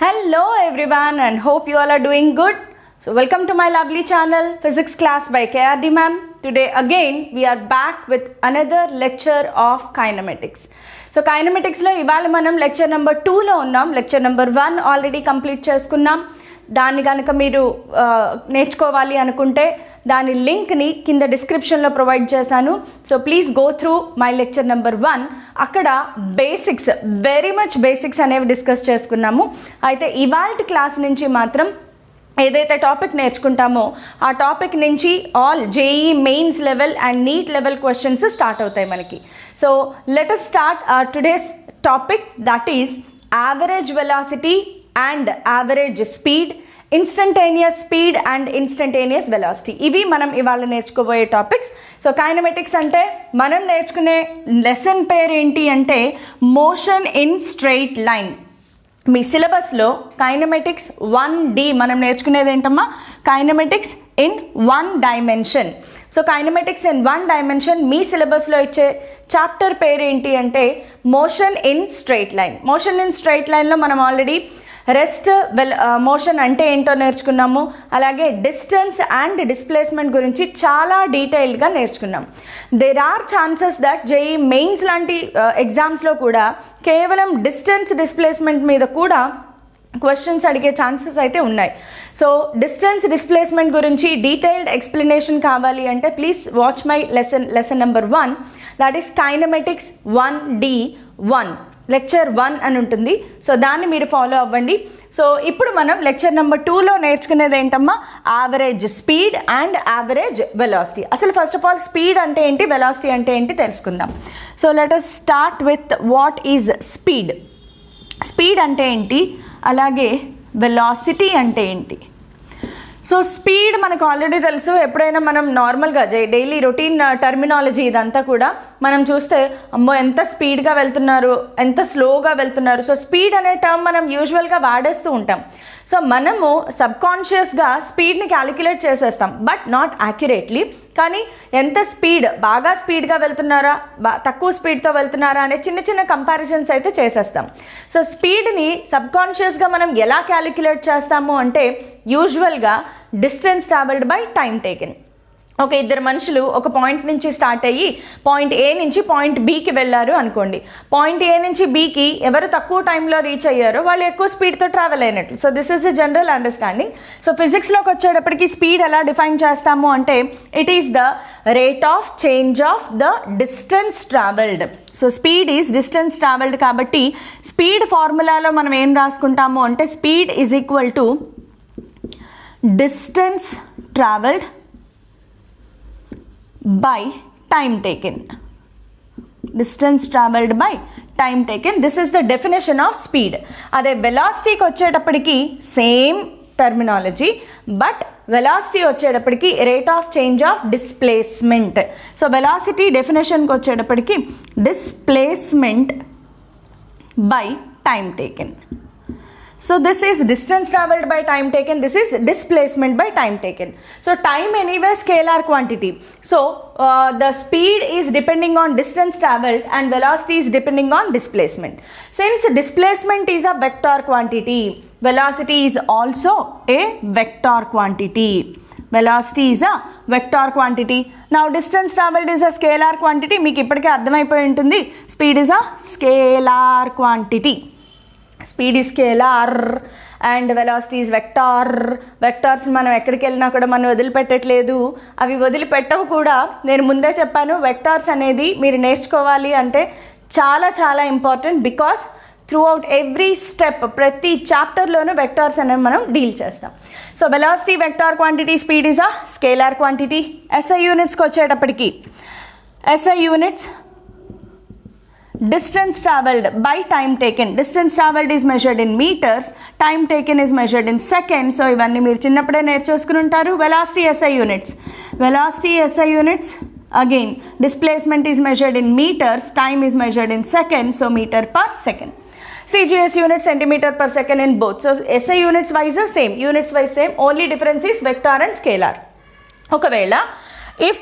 Hello everyone and hope you all are doing good. So welcome to my lovely channel Physics Class by KRD ma'am. Today again we are back with another lecture of kinematics. So kinematics లో ఇవాళ మనం lecture number 2లో ఉన్నాం. Lecture number 1 already complete చేసుకున్నాం. దాన్ని కనుక మీరు నేర్చుకోవాలి అనుకుంటే దాని లింక్ని కింద డిస్క్రిప్షన్లో ప్రొవైడ్ చేశాను. So please go through my lecture number 1. అక్కడ బేసిక్స్ వెరీ మచ్ బేసిక్స్ అనేవి డిస్కస్ చేసుకున్నాము. అయితే ఇవాల్టి క్లాస్ నుంచి మాత్రం ఏదైతే టాపిక్ నేర్చుకుంటామో ఆ టాపిక్ నుంచి all JEE mains level and NEET level questions start అవుతాయి మనకి. So let us start today's topic, that is average velocity and average speed, instantaneous speed and instantaneous velocity. ఇవి మనం ఇవాళ నేర్చుకోబోయే టాపిక్స్. సో కైనమెటిక్స్ అంటే మనం నేర్చుకునే lesson పేరు ఏంటి అంటే మోషన్ ఇన్ స్ట్రెయిట్ లైన్. మీ సిలబస్లో కైనమెటిక్స్ 1D మనం నేర్చుకునేది ఏంటమ్మా? Kinematics in 1 dimension. So kinematics in 1 dimension మీ సిలబస్లో ఇచ్చే చాప్టర్ పేరు ఏంటి అంటే motion in straight line. Motion in straight లైన్లో మనం ఆల్రెడీ రెస్ట్ మోషన్ అంటే ఏంటో నేర్చుకున్నాము. అలాగే డిస్టెన్స్ అండ్ డిస్ప్లేస్మెంట్ గురించి చాలా డీటెయిల్డ్గా నేర్చుకున్నాం. There are chances that JEE mains లాంటి ఎగ్జామ్స్లో కూడా కేవలం డిస్టెన్స్ డిస్ప్లేస్మెంట్ మీద కూడా క్వశ్చన్స్ అడిగే ఛాన్సెస్ అయితే ఉన్నాయి. సో డిస్టెన్స్ డిస్ప్లేస్మెంట్ గురించి డీటెయిల్డ్ ఎక్స్ప్లెనేషన్ కావాలి అంటే please watch my lesson number 1, that is kinematics 1D1 lecture 1 అని ఉంటుంది. సో దాన్ని మీరు ఫాలో అవ్వండి. సో ఇప్పుడు మనం లెక్చర్ నెంబర్ 2లో నేర్చుకునేది ఏంటమ్మా? Average speed and average velocity. అసలు ఫస్ట్ ఆఫ్ ఆల్ స్పీడ్ అంటే ఏంటి, వెలాసిటీ అంటే ఏంటి తెలుసుకుందాం. So let us start with what is speed. Speed అంటే ఏంటి, అలాగే వెలాసిటీ అంటే ఏంటి? సో స్పీడ్ మనకు ఆల్రెడీ తెలుసు. ఎప్పుడైనా మనం నార్మల్గా డైలీ రొటీన్ టర్మినాలజీ ఇదంతా కూడా మనం చూస్తే అమ్మో ఎంత స్పీడ్గా వెళ్తున్నారు, ఎంత స్లోగా వెళ్తున్నారు. సో స్పీడ్ అనే టర్మ్ మనం యూజువల్గా వాడేస్తూ ఉంటాం. సో మనము సబ్కాన్షియస్గా స్పీడ్ని క్యాలిక్యులేట్ చేసేస్తాం, బట్ నాట్ యాక్యురేట్లీ. కానీ ఎంత స్పీడ్, బాగా స్పీడ్గా వెళ్తున్నారా, తక్కువ స్పీడ్తో వెళ్తున్నారా అనే చిన్న చిన్న కంపారిజన్స్ అయితే చేసేస్తాం. సో స్పీడ్ని సబ్కాన్షియస్గా మనం ఎలా క్యాలిక్యులేట్ చేస్తాము అంటే యూజువల్గా distance travelled by time taken. ఒక ఇద్దరు మనుషులు ఒక పాయింట్ నుంచి స్టార్ట్ అయ్యి పాయింట్ ఏ నుంచి పాయింట్ బికి వెళ్ళారు అనుకోండి. పాయింట్ ఏ నుంచి బికి ఎవరు తక్కువ టైంలో రీచ్ అయ్యారో వాళ్ళు ఎక్కువ స్పీడ్తో ట్రావెల్ అయినట్లు. So this is the general understanding. So ఫిజిక్స్లోకి వచ్చేటప్పటికి స్పీడ్ ఎలా డిఫైన్ చేస్తాము అంటే it is the rate of change of the distance travelled. So speed is distance travelled కాబట్టి స్పీడ్ ఫార్ములాలో మనం ఏం రాసుకుంటాము అంటే speed is equal to distance traveled by time taken. Distance traveled by time taken. This is the definition of speed. అదే వెలాసిటీకి వచ్చేటప్పటికి same terminology, but velocity వచ్చేటప్పటికి rate of change of displacement. So velocity డెఫినేషన్కి వచ్చేటప్పటికి displacement by time taken. So this is distance traveled by time taken, this is displacement by time taken. So time anyway scalar quantity. So the speed is depending on distance traveled and velocity is depending on displacement. Since displacement is a vector quantity, velocity is also a vector quantity. Velocity is a vector quantity. Now distance traveled is a scalar quantity. మీకు ఇప్పటికే అర్థమైపోయి ఉంటుంది. Speed is a scalar quantity. Speed is scalar and velocity is vector. Vectors మనం ఎక్కడికి వెళ్ళినా కూడా మనం వదిలిపెట్టట్లేదు, అవి వదిలిపెట్టవు కూడా. నేను ముందే చెప్పాను వెక్టార్స్ అనేది మీరు నేర్చుకోవాలి అంటే చాలా చాలా important. Because throughout every step ప్రతి చాప్టర్లోనూ వెక్టార్స్ అనేవి మనం డీల్ చేస్తాం. So velocity vector quantity, speed is a scalar quantity. SI యూనిట్స్కి వచ్చేటప్పటికి SI units distance traveled by time taken. Distance traveled is measured in meters, time taken is measured in seconds. So ఇవన్నీ మీరు చిన్నప్పుడే నేర్చేసుకుని ఉంటారు. velocity SI units, velocity SI units again displacement is measured in meters, time is measured in seconds, so meter per second. CGS units centimeter per second in both. So SI units wise same, units wise same, only difference is vector and scalar. ఒకవేళ if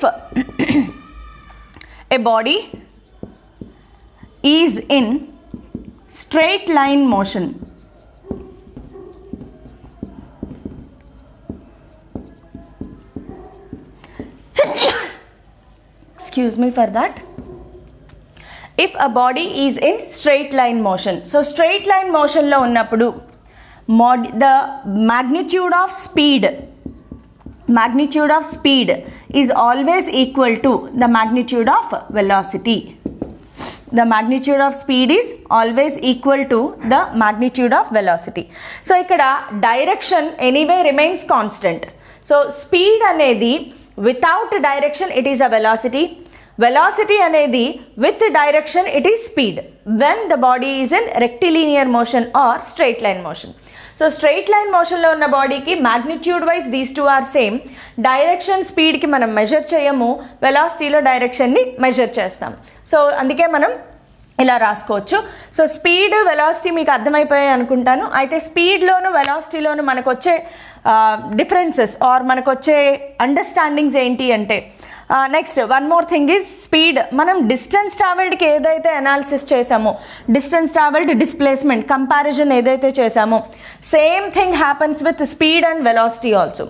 a body is in straight line motion, excuse me for that. If a body is in straight line motion, so straight line motion lo unnappudu the magnitude of speed is always equal to the magnitude of velocity. The magnitude of speed is always equal to the magnitude of velocity. So ikkada direction anyway remains constant. So speed anedi without direction it is a velocity. Velocity అనేది with direction it is speed when the body is in rectilinear motion or straight line motion. So straight line motion లో ఉన్న బాడీకి magnitude wise these two are same. Direction speed కి మనం measure చేయము, వెలాసిటీలో డైరెక్షన్ని measure చేస్తాం. So అందుకే మనం ఇలా రాసుకోవచ్చు. సో స్పీడ్ వెలాసిటీ మీకు అర్థమైపోయాయి అనుకుంటాను. అయితే స్పీడ్లోను వెలాసిటీలోను మనకు వచ్చే డిఫరెన్సెస్ ఆర్ మనకు వచ్చే అండర్స్టాండింగ్స్ ఏంటి అంటే next one more thing is speed. మనం డిస్టెన్స్ ట్రావెల్డ్కి ఏదైతే అనాలిసిస్ చేసామో, డిస్టెన్స్ ట్రావెల్డ్ డిస్ప్లేస్మెంట్ కంపారిజన్ ఏదైతే చేసామో, same thing happens with speed and velocity also.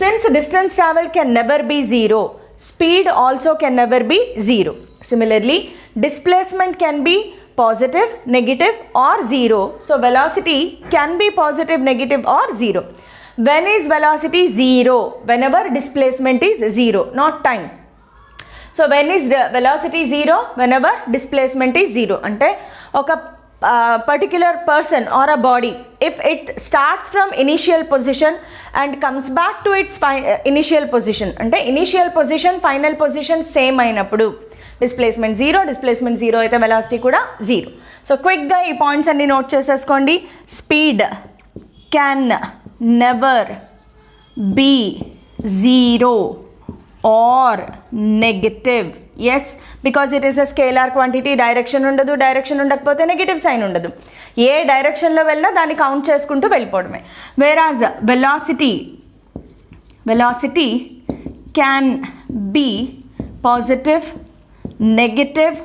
Since distance travel can never be zero, speed also can never be zero. Similarly, displacement can be positive, negative or zero. So velocity can be positive, negative or zero. When is velocity zero? Whenever displacement is zero, not time. So when is velocity zero? Whenever displacement is zero. Ante oka particular person or a body, if it starts from initial position and comes back to its initial position, ante initial position final position same అయినప్పుడు displacement zero అయితే velocity కూడా zero. So క్విక్గా ఈ points అన్ని note చేసేసుకోండి. Speed can never be zero or negative. Yes, because it is a scalar quantity. Direction ఉండదు, direction ఉండకపోతే negative sign ఉండదు. ఏ డైరెక్షన్లో వెళ్ళినా దాన్ని కౌంట్ చేసుకుంటూ వెళ్ళిపోవడమే. Whereas velocity can be positive, negative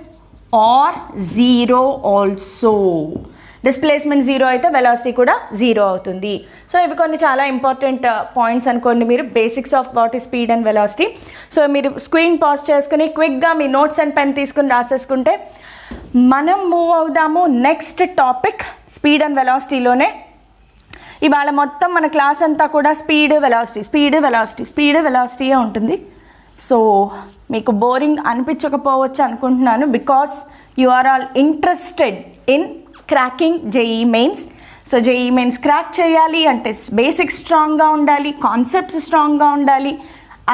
or zero also. Displacement zero అయితే వెలాసిటీ కూడా జీరో అవుతుంది. సో ఇవి కొన్ని చాలా ఇంపార్టెంట్ పాయింట్స్ అనుకోండి మీరు, basics of what is speed and velocity. So మీరు స్క్రీన్ పాజ్ చేసుకుని క్విక్గా మీ నోట్స్ అండ్ పెన్ తీసుకుని రాసేసుకుంటే మనం మూవ్ అవుదాము నెక్స్ట్ టాపిక్ స్పీడ్ అండ్ వెలాసిటీలోనే. ఇవాళ మొత్తం మన క్లాస్ అంతా కూడా స్పీడ్ వెలాసిటీయే ఉంటుంది. సో మీకు బోరింగ్ అనిపించకపోవచ్చు అనుకుంటున్నాను, because you are all interested in cracking JEE mains. So JEE mains crack చేయాలి అంటే బేసిక్స్ స్ట్రాంగ్గా ఉండాలి, కాన్సెప్ట్స్ స్ట్రాంగ్గా ఉండాలి.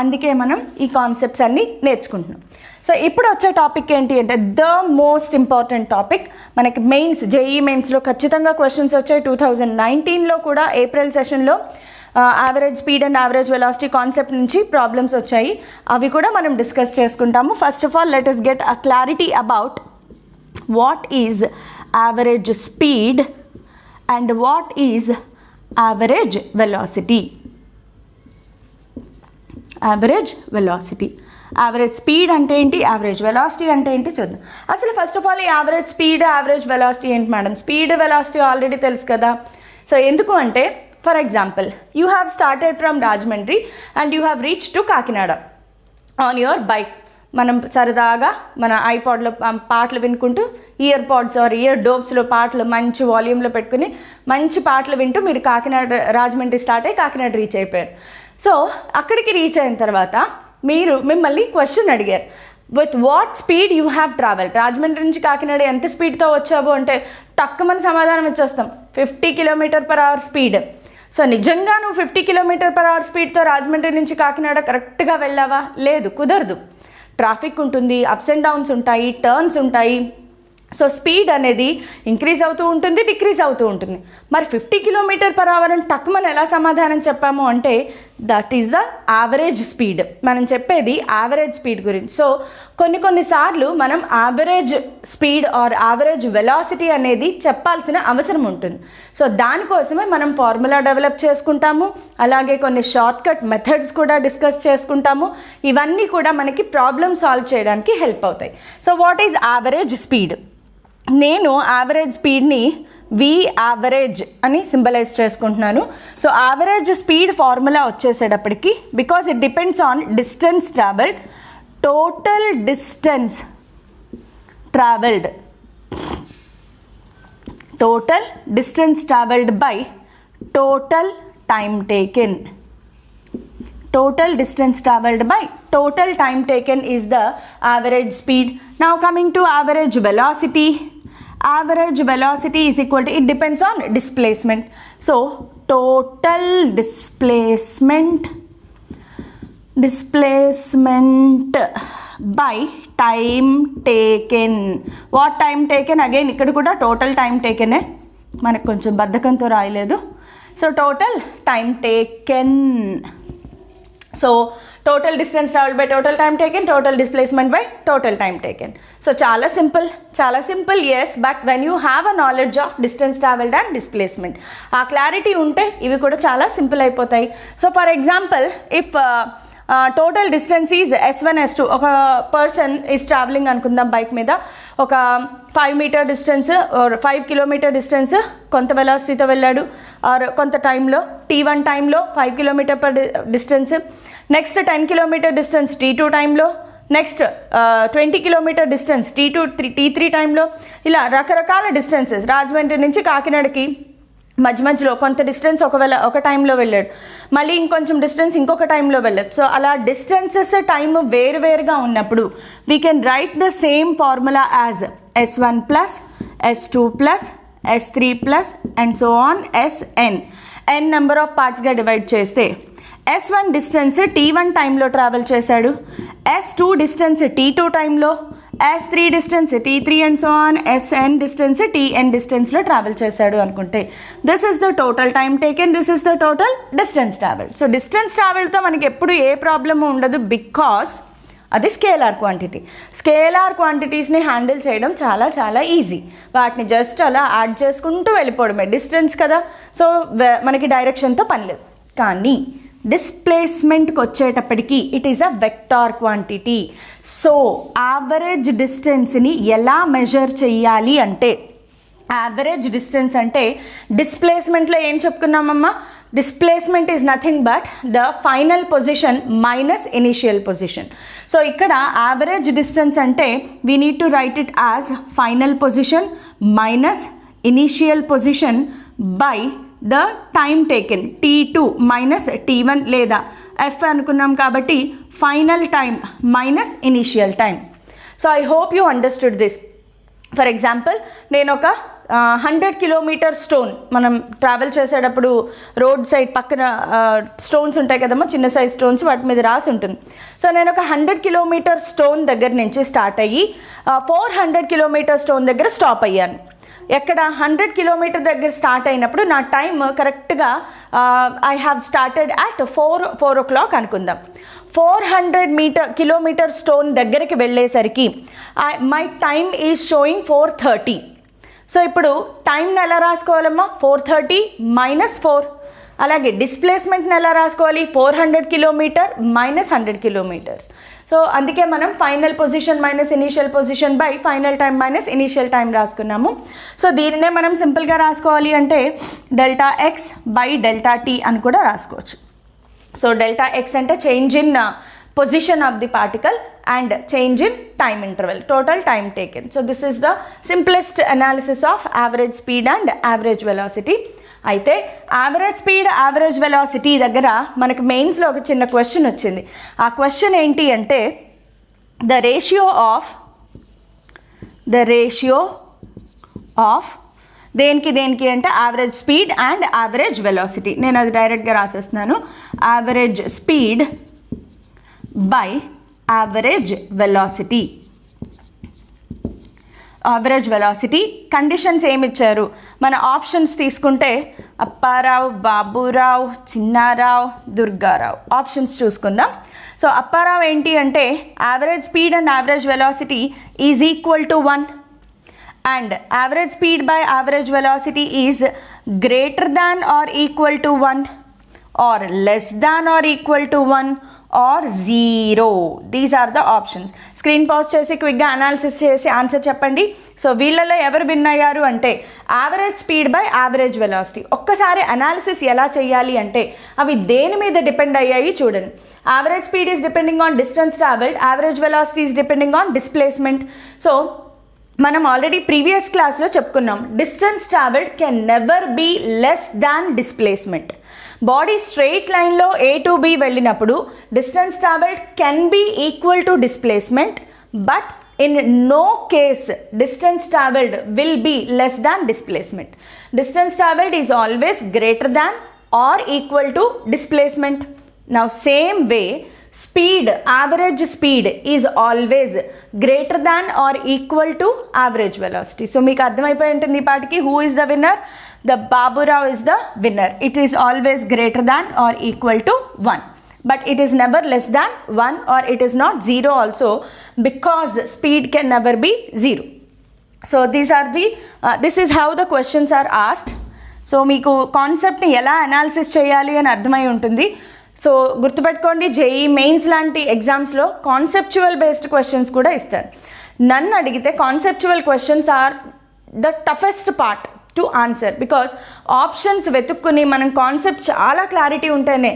అందుకే మనం ఈ కాన్సెప్ట్స్ అన్నీ నేర్చుకుంటున్నాం. సో ఇప్పుడు వచ్చే టాపిక్ ఏంటి అంటే ద మోస్ట్ ఇంపార్టెంట్ టాపిక్. మనకి మెయిన్స్, జేఈ మెయిన్స్లో ఖచ్చితంగా క్వశ్చన్స్ వచ్చాయి. 2019లో కూడా ఏప్రిల్ సెషన్లో average speed and average velocity concept నుంచి ప్రాబ్లమ్స్ వచ్చాయి. అవి కూడా మనం డిస్కస్ చేసుకుంటాము. First of all let us get a clarity about what is average speed and what is average velocity. Average speed అంటే ఏంటి, యావరేజ్ వెలాసిటీ అంటే ఏంటి చూద్దాం. అసలు ఫస్ట్ ఆఫ్ ఆల్ ఈ యావరేజ్ స్పీడ్, యావరేజ్ వెలాసిటీ ఏంటి మేడం? స్పీడ్ వెలాసిటీ ఆల్రెడీ తెలుసు కదా. సో ఎందుకు అంటే, for example you have started from Rajahmundry and you have reach to Kakinada on your bike. మనం సరదాగా మన ఐపాడ్లో పాటలు వినుకుంటూ, ఇయర్ పాడ్స్ ఆర్ ఇయర్ డోప్స్లో పాటలు మంచి వాల్యూమ్లో పెట్టుకుని మంచి పాటలు వింటూ మీరు రాజమండ్రి స్టార్ట్ అయ్యి కాకినాడ రీచ్ అయిపోయారు. సో అక్కడికి రీచ్ అయిన తర్వాత మిమ్మల్ని క్వశ్చన్ అడిగారు, with what speed you have travel. Rajahmundry నుంచి కాకినాడ ఎంత స్పీడ్తో వచ్చావు అంటే టక్కుమని సమాధానం ఇచ్చేస్తాం, 50 km/h స్పీడ్. సో నిజంగా నువ్వు 50 km/h స్పీడ్తో రాజమండ్రి నుంచి కాకినాడ కరెక్ట్గా వెళ్ళావా? లేదు, కుదరదు. ట్రాఫిక్ ఉంటుంది, అప్స్ అండ్ డౌన్స్ ఉంటాయి, టర్న్స్ ఉంటాయి. సో స్పీడ్ అనేది ఇంక్రీజ్ అవుతూ ఉంటుంది, డిక్రీజ్ అవుతూ ఉంటుంది. మరి 50 km/h అని టక్కుమని ఎలా సమాధానం చెప్పాము అంటే that is the average speed. మనం చెప్పేది యావరేజ్ స్పీడ్ గురించి. సో కొన్నిసార్లు మనం average speed or average velocity అనేది చెప్పాల్సిన అవసరం ఉంటుంది. సో దానికోసమే మనం ఫార్ములా డెవలప్ చేసుకుంటాము, అలాగే కొన్ని షార్ట్ కట్ మెథడ్స్ కూడా డిస్కస్ చేసుకుంటాము. ఇవన్నీ కూడా మనకి ప్రాబ్లమ్ సాల్వ్ చేయడానికి హెల్ప్ అవుతాయి. So what is average speed? నేను యావరేజ్ స్పీడ్ని వి యావరేజ్ అని సింబలైజ్ చేసుకుంటున్నాను. సో యావరేజ్ స్పీడ్ ఫార్ములా వచ్చేసేటప్పటికి, because it depends on distance travelled total distance traveled. Total distance traveled by total time taken. Total distance traveled by total time taken is the average speed. Now coming to average velocity. Average velocity is equal to, it depends on displacement. So total displacement by time taken. What time taken? Again ikkada kuda total time taken e manaku koncham బద్ధకంతో రాయలేదు. So total time taken. So total distance traveled by total time taken, total displacement by total time taken. So చాలా simple, yes, but when you have a knowledge of distance traveled and displacement, ఆ clarity ఉంటే ఇవి కూడా చాలా simple అయిపోతాయి. So for example, if total distance is S1 S2, ఒక person is travelling అనుకుందాం bike మీద, ఒక 5 metre distance or 5 kilometre distance కొంత వెలాసిటీతో వెళ్ళాడు, ఆర్ కొంత టైంలో T1 టైంలో 5 kilometre per distance, next 10 kilometre distance T2 టైంలో, నెక్స్ట్ 20 కిలోమీటర్ డిస్టెన్స్ T3 టైంలో, ఇలా రకరకాల డిస్టెన్సెస్. రాజమండ్రి నుంచి కాకినాడకి మధ్యలో కొంత డిస్టెన్స్ ఒక టైంలో వెళ్ళాడు, మళ్ళీ ఇంకొంచెం డిస్టెన్స్ ఇంకొక టైంలో వెళ్ళాడు. సో అలా డిస్టెన్సెస్ టైం వేరువేరుగా ఉన్నప్పుడు we can write the same formula as S1 plus S2 plus S3 plus and so on Sn. n number of పార్ట్స్గా డివైడ్ చేస్తే S1 డిస్టెన్స్ T1 టైంలో ట్రావెల్ చేశాడు, S2 డిస్టెన్స్ T2 టైంలో, S3 distance T3 and so on, Sn distance Tn డిస్టెన్స్లో travel చేశాడు అనుకుంటే this is the total time taken, this is the total distance travelled. So distance ట్రావెల్తో మనకి ఎప్పుడు ఏ ప్రాబ్లము ఉండదు, బికాస్ అది స్కేలార్ క్వాంటిటీ. స్కేలార్ క్వాంటిటీస్ని హ్యాండిల్ చేయడం చాలా ఈజీ. వాటిని జస్ట్ అలా యాడ్ చేసుకుంటూ వెళ్ళిపోవడమే, డిస్టెన్స్ కదా, సో మనకి డైరెక్షన్తో పని లేదు. కానీ డిస్ప్లేస్మెంట్కి వచ్చేటప్పటికి it is a vector quantity. So average డిస్టెన్స్ని ఎలా మెజర్ చేయాలి అంటే, యావరేజ్ డిస్టెన్స్ అంటే డిస్ప్లేస్మెంట్లో ఏం చెప్పుకున్నామమ్మా, displacement is nothing but the final position minus initial position. So ఇక్కడ యావరేజ్ డిస్టెన్స్ అంటే we need to write it as final position minus initial position by the time taken T2 minus T1, లేదా F అనుకున్నాం కాబట్టి final time minus initial time. So I hope you understood this. For example, నేను ఒక 100 kilometre stone, మనం travel చేసేటప్పుడు road side పక్కన stones ఉంటాయి కదమ్మా, చిన్న సైజ్ స్టోన్స్, వాటి మీద రాసి ఉంటుంది. సో నేను ఒక 100 కిలోమీటర్ స్టోన్ దగ్గర నుంచి స్టార్ట్ అయ్యి 400 కిలోమీటర్ స్టోన్ దగ్గర స్టాప్ అయ్యాను. ఎక్కడ 100 కిలోమీటర్ దగ్గర స్టార్ట్ అయినప్పుడు నా టైం కరెక్ట్గా I have started at 4 o'clock అనుకుందాం. 400 కిలోమీటర్ స్టోన్ దగ్గరికి వెళ్ళేసరికి my time is sowing 4:30. So ఇప్పుడు టైంని ఎలా రాసుకోవాలమ్మా, 4:30 మైనస్ 4. అలాగే డిస్ప్లేస్మెంట్ని ఎలా రాసుకోవాలి, 400 కిలోమీటర్ మైనస్ 100 కిలోమీటర్స్. సో అందుకే మనం final position minus initial position by final time minus initial time రాసుకున్నాము. సో దీనినే మనం సింపుల్గా రాసుకోవాలి అంటే delta X by delta T అని కూడా రాసుకోవచ్చు. సో డెల్టా ఎక్స్ అంటే change in position of the particle and change in time interval, total time taken. So this is the simplest analysis of average speed and average velocity. అయితే average speed average velocity దగ్గర మనకు మెయిన్స్లో ఒక చిన్న question వచ్చింది. ఆ question ఏంటి అంటే ద రేషియో ఆఫ్ దేనికి అంటే average speed and average velocity. నేను అది డైరెక్ట్గా రాసేస్తున్నాను, average speed by average velocity. Average velocity conditions ఏమి ఇచ్చారు, మన ఆప్షన్స్ తీసుకుంటే అప్పారావు, బాబురావు, చిన్నారావు, దుర్గారావు ఆప్షన్స్ చూసుకుందాం. సో అప్పారావు ఏంటి అంటే average speed and average velocity is equal to 1 and average speed by average velocity is greater than or equal to 1 or less than or equal to 1 or 0. These are the options. Screen pause చేసి క్విక్గా analysis చేసి answer చెప్పండి. So వీళ్ళలో ఎవరు win అయ్యారు అంటే average speed by average velocity. ఒక్కసారి analysis ఎలా చేయాలి అంటే అవి దేని మీద డిపెండ్ అయ్యాయి చూడండి. Average speed is depending on distance travelled, average velocity is depending on displacement. So మనం ఆల్రెడీ ప్రీవియస్ క్లాస్లో చెప్పుకున్నాం, distance travelled can never be less than displacement. Body straight లైన్లో A to B వెళ్ళినప్పుడు distance travelled can be equal to displacement, but in no case distance traveled will be less than displacement. Distance traveled is always greater than or equal to displacement. Now same way speed, average speed is always greater than or equal to average velocity. So meeku ardhamayipoyi untundi paatiki who is the winner? The Babu Rao is the winner. It is always greater than or equal to 1. But it is never less than 1 or it is not 0 also, because speed can never be 0. So these are the this is how the questions are asked. So meeku concept ni ela analysis cheyali ani ardhamai untundi. So గుర్తుపెట్టుకోండి, JEE mains లాంటి ఎగ్జామ్స్లో conceptual based questions కూడా ఇస్తారు. నన్ను అడిగితే conceptual questions are the toughest part to answer, because options వెతుక్కుని మనం concept చాలా క్లారిటీ ఉంటేనే,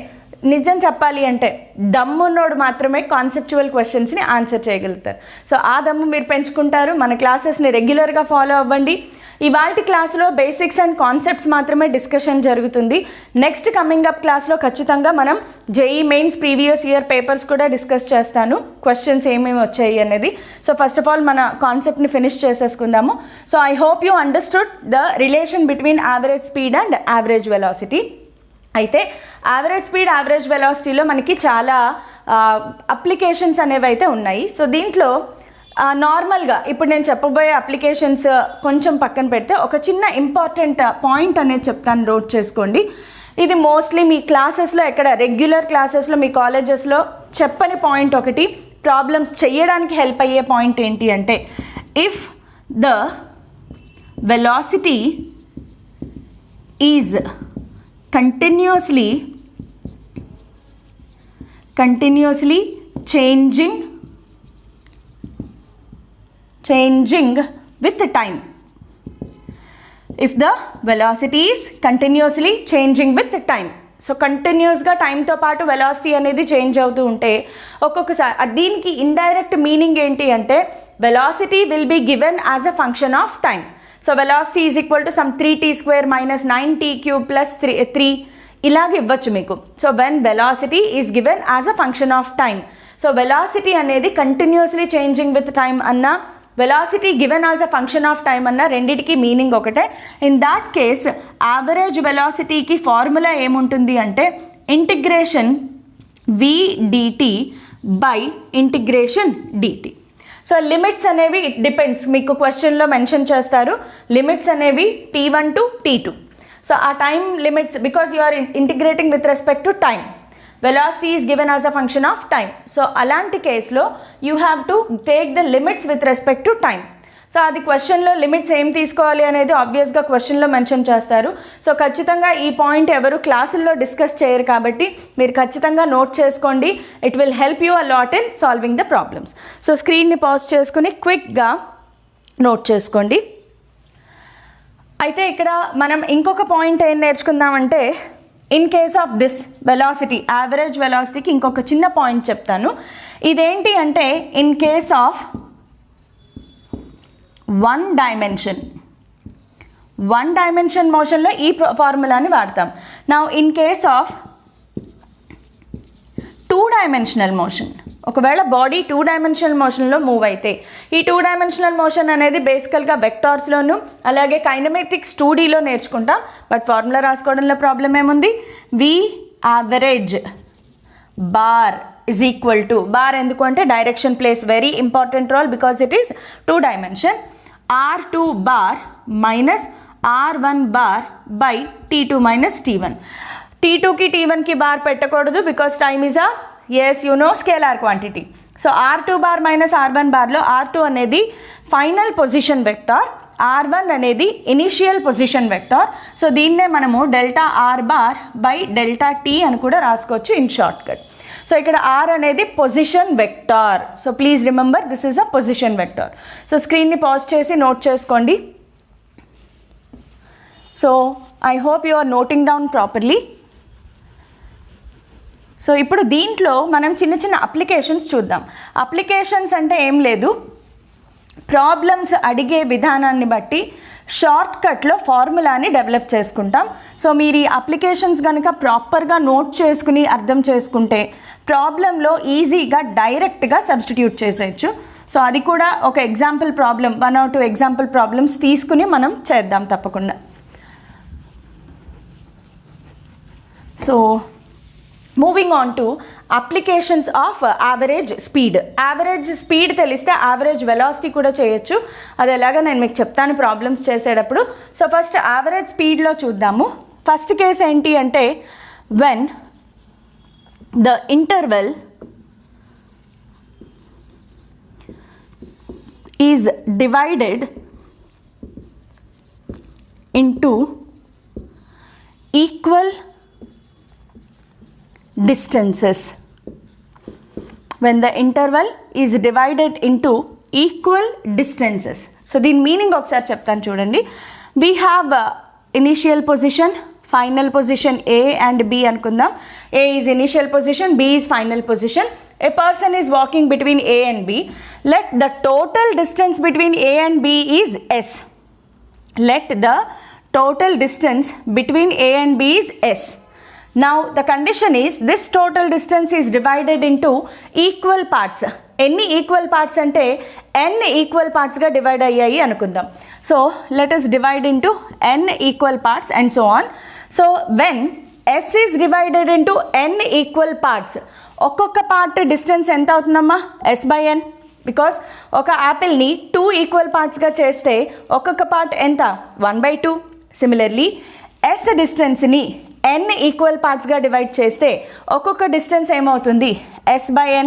నిజం చెప్పాలి అంటే దమ్మున్నోడు మాత్రమే కాన్సెప్చువల్ క్వశ్చన్స్ని ఆన్సర్ చేయగలుగుతారు. సో ఆ దమ్ము మీరు పెంచుకుంటారు. మన క్లాసెస్ని రెగ్యులర్గా ఫాలో అవ్వండి. ఇవాల్టి క్లాస్లో బేసిక్స్ అండ్ కాన్సెప్ట్స్ మాత్రమే డిస్కషన్ జరుగుతుంది. నెక్స్ట్ కమింగ్ అప్ క్లాస్లో ఖచ్చితంగా మనం JEE Mains previous year papers కూడా డిస్కస్ చేస్తాను, క్వశ్చన్స్ ఏమేమి వచ్చాయి అనేది. సో ఫస్ట్ ఆఫ్ ఆల్ మన కాన్సెప్ట్ని ఫినిష్ చేసేసుకుందాము. So I hope you understood the relation between average speed and average velocity. అయితే యావరేజ్ స్పీడ్ యావరేజ్ వెలాసిటీలో మనకి చాలా అప్లికేషన్స్ అనేవి అయితే ఉన్నాయి. సో దీంట్లో నార్మల్గా ఇప్పుడు నేను చెప్పబోయే అప్లికేషన్స్ కొంచెం పక్కన పెడితే ఒక చిన్న ఇంపార్టెంట్ పాయింట్ అనేది చెప్తాను, నోట్ చేసుకోండి. ఇది మోస్ట్లీ మీ క్లాసెస్లో, ఎక్కడ రెగ్యులర్ క్లాసెస్లో మీ కాలేజెస్లో చెప్పని పాయింట్ ఒకటి, ప్రాబ్లమ్స్ చేయడానికి హెల్ప్ అయ్యే పాయింట్ ఏంటి అంటే, if the velocity is continuously changing with time. If the velocity is continuously changing with time, so కంటిన్యూస్గా టైంతో పాటు వెలాసిటీ అనేది చేంజ్ అవుతూ ఉంటే ఒక్కొక్కసారి దీనికి ఇండైరెక్ట్ మీనింగ్ ఏంటి అంటే velocity will be given as a function of time. So velocity is equal to some 3t² - 9t³ + 3 ఇలాగ ఇవ్వచ్చు మీకు. So when velocity is given as a function of time, so velocity అనేది continuously changing with time అన్న, velocity given as a function of time అన్న, రెండింటికి meaning ఒకటే. In that case average వెలాసిటీకి formula ఏముంటుంది అంటే integration v/dt by integration dt. So limits అనేవి it depends, మీకు క్వశ్చన్లో మెన్షన్ చేస్తారు. లిమిట్స్ అనేవి t1 to t2. సో ఆ time limits, because you are integrating with respect to time, velocity is given as a function of time. So అలాంటి కేసులో you have to take the limits with respect to time. So అది క్వశ్చన్లో limits ఏం తీసుకోవాలి అనేది ఆబ్వియస్గా క్వశ్చన్లో mention చేస్తారు. సో ఖచ్చితంగా ఈ పాయింట్ ఎవరు క్లాసుల్లో డిస్కస్ చేయరు కాబట్టి మీరు ఖచ్చితంగా నోట్ చేసుకోండి. It will help you a lot in solving the problems. So స్క్రీన్ని పాజ్ చేసుకుని క్విక్గా నోట్ చేసుకోండి. అయితే ఇక్కడ మనం ఇంకొక పాయింట్ ఏం నేర్చుకుందామంటే, in case of this velocity, average వెలాసిటీకి ఇంకొక చిన్న పాయింట్ చెప్తాను. ఇదేంటి అంటే in case of one dimension మోషన్లో ఈ ఫార్ములాని వాడతాం. Now in case of 2 dimensional motion, ఒకవేళ బాడీ 2 డైమెన్షనల్ మోషన్లో మూవ్ అయితే, ఈ 2 డైమెన్షనల్ మోషన్ అనేది బేసికల్గా వెక్టార్స్లోను అలాగే కైనమెటిక్స్ 2Dలో నేర్చుకుంటాం. బట్ ఫార్ములా రాసుకోవడంలో ప్రాబ్లం ఏముంది? v average bar is equal to, bar ఎందుకు అంటే direction plays very important role because it is 2 dimension, r2 bar minus r1 bar by t2 minus t1. t2కి t1కి బార్ పెట్టకూడదు because time is a scalar quantity. So r2 bar minus r1 బార్లో r2 అనేది final position vector, r1 అనేది initial position vector. So దీన్నే మనము delta r bar by delta t అని కూడా రాసుకోవచ్చు ఇన్ షార్ట్ కట్. సో ఇక్కడ r అనేది position vector. So please remember this is a position vector. So స్క్రీన్ని పాజ్ చేసి నోట్ చేసుకోండి. So I hope you are noting down properly. So ఇప్పుడు దీంట్లో మనం చిన్న చిన్న అప్లికేషన్స్ చూద్దాం. అప్లికేషన్స్ అంటే ఏం లేదు, ప్రాబ్లమ్స్ అడిగే విధానాన్ని బట్టి షార్ట్ కట్లో ఫార్ములాని డెవలప్ చేసుకుంటాం. సో మీరు ఈ అప్లికేషన్స్ కనుక ప్రాపర్గా నోట్ చేసుకుని అర్థం చేసుకుంటే ప్రాబ్లంలో ఈజీగా డైరెక్ట్గా సబ్స్టిట్యూట్ చేసేయచ్చు. సో అది కూడా ఒక example problem, 1 or 2 example problems తీసుకుని మనం చేద్దాం తప్పకుండా. So moving on to applications of average speed. Average speed తెలిస్తే యావరేజ్ వెలాసిటీ కూడా చేయొచ్చు. అది ఎలాగో నేను మీకు చెప్తాను ప్రాబ్లమ్స్ చేసేటప్పుడు. సో ఫస్ట్ యావరేజ్ స్పీడ్లో చూద్దాము. ఫస్ట్ కేస్ ఏంటి అంటే when the interval is divided into equal distances. When the interval is divided into equal distances. So దీని మీనింగ్ ఒకసారి చెప్తాను చూడండి. We have initial position, final position A and B అనుకుందాం. A is initial position, B is final position. A person is walking between A and B. Let the total distance between A and B is S. Let the total distance between A and B is S. Now the condition is this total distance is divided into equal parts. ఎన్ని equal parts అంటే n equal పార్ట్స్గా divide అయ్యాయి అనుకుందాం. So let us divide into n equal parts and so on. So when s is divided into n equal parts, ఒక్కొక్క part distance ఎంత అవుతుందమ్మా? s/n. Because ఒక యాపిల్ని 2 equal పార్ట్స్గా చేస్తే ఒక్కొక్క పార్ట్ ఎంత? 1/2. సిమిలర్లీ s డిస్టెన్స్ని n ఈక్వల్ పార్ట్స్గా డివైడ్ చేస్తే ఒక్కొక్క డిస్టెన్స్ ఏమవుతుంది? s/n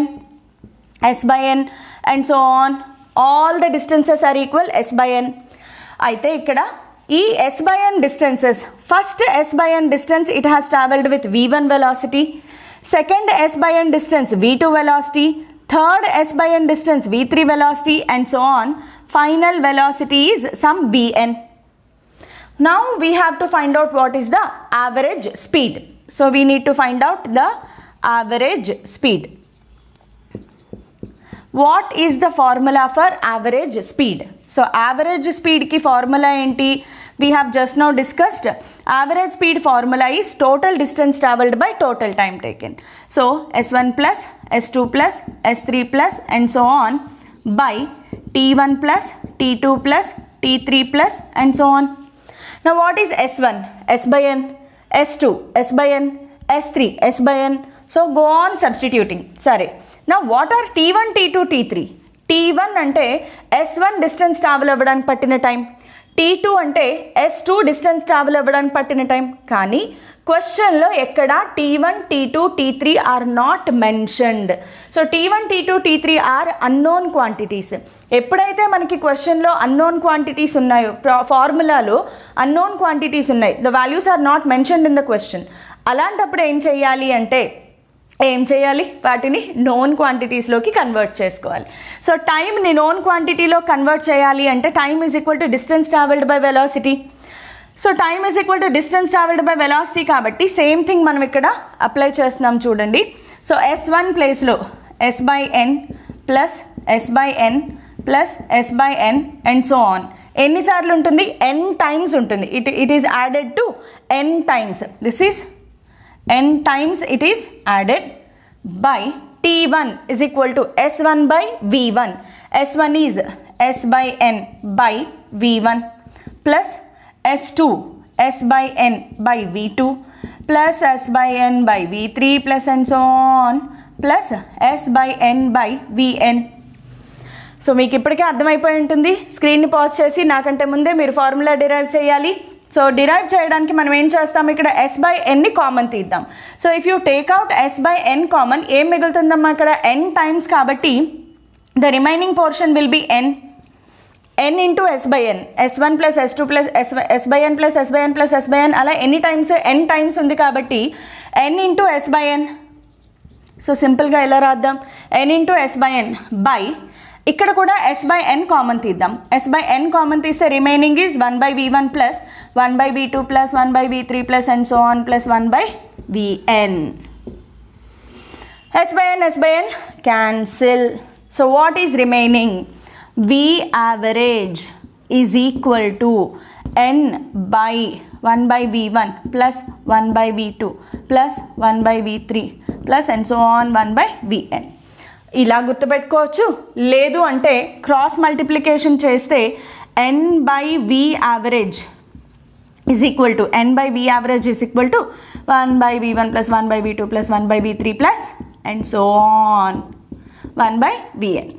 and so on. All the distances are equal s/n. అయితే ఇక్కడ ఈ s/n distances, first s/n distance it has travelled with v1 velocity, second s/n distance v2 velocity, third s/n distance v3 velocity and so on. Final velocity is some vn. Now we have to find out what is the average speed. So we need to find out the average speed. What is the formula for average speed? So average speed ki formula enti? We have just now discussed. Average speed formula is total distance traveled by total time taken. So s1 plus s2 plus s3 plus and so on by t1 plus t2 plus t3 plus and so on. Now what is s1? s/n, s2 s/n, s3 s/n. So go on substituting. Sorry. Now what are t1, t2, t3? t1 అంటే s1 distance travel అవ్వడానికి పట్టిన time, t2 అంటే s2 distance travel అవ్వడానికి పట్టిన time. కానీ క్వశ్చన్లో ఎక్కడ t1, t2, t3 are not mentioned. So t1, t2, t3 are unknown quantities. ఎప్పుడైతే మనకి క్వశ్చన్లో అన్నోన్ క్వాంటిటీస్ ఉన్నాయో, ఫార్ములాలో అన్నోన్ క్వాంటిటీస్ ఉన్నాయి, the values are not mentioned in the question, అలాంటప్పుడు ఏం చేయాలి అంటే వాటిని నోన్ క్వాంటిటీస్లోకి కన్వర్ట్ చేసుకోవాలి. సో టైంని నోన్ క్వాంటిటీలో కన్వర్ట్ చేయాలి అంటే time is equal to distance travelled by velocity. So time is equal to distance travelled by velocity కాబట్టి సేమ్ థింగ్ మనం ఇక్కడ అప్లై చేస్తున్నాం చూడండి. సో s1 ప్లేస్లో s/n plus s/n plus s/n and so on. ఎన్నిసార్లు ఉంటుంది? n టైమ్స్ ఉంటుంది. It is added to n times. This is n times it is added by t1 is equal to s1 by v1. s1 is s/n by v1 plus s2 s/n by v2 plus s/n by v3 plus and so on plus s/n by vn. So మీకు ఇప్పటికే అర్థమైపోయి ఉంటుంది. స్క్రీన్ని pause చేసి నాకంటే ముందే మీరు formula derive చేయాలి. So derive చేయడానికి మనం ఏం చేస్తాం, ఇక్కడ s/nని కామన్ తీద్దాం. So if you take out s/n common, ఏం మిగులుతుందమ్మా ఇక్కడ? n టైమ్స్ కాబట్టి the remaining portion will be n into s/n, s1 plus s2 plus s/n plus s/n plus s/n, అలా ఎన్ని టైమ్స్? n టైమ్స్ ఉంది కాబట్టి n ఇంటూ s/n సో సింపుల్గా ఎలా రాద్దాం, n into S by N by, ఇక్కడ కూడా s బై n కామన్ తీద్దాం. s బై n కామన్ తీస్తే remaining is 1 by v1 plus 1 by v2 plus 1 by v3 plus and so on plus 1 by vn. s by n cancel. So what is remaining? V average is equal to n by 1 by v1 plus 1 by v2 plus 1 by v3 plus and so on 1 by vn. ఇలా గుర్తుపెట్టుకోవచ్చు. లేదు అంటే cross multiplication చేస్తే n by v average is equal to n by v average is equal to 1 by v1 plus 1 by v2 plus 1 by v3 plus and so on 1 by vn.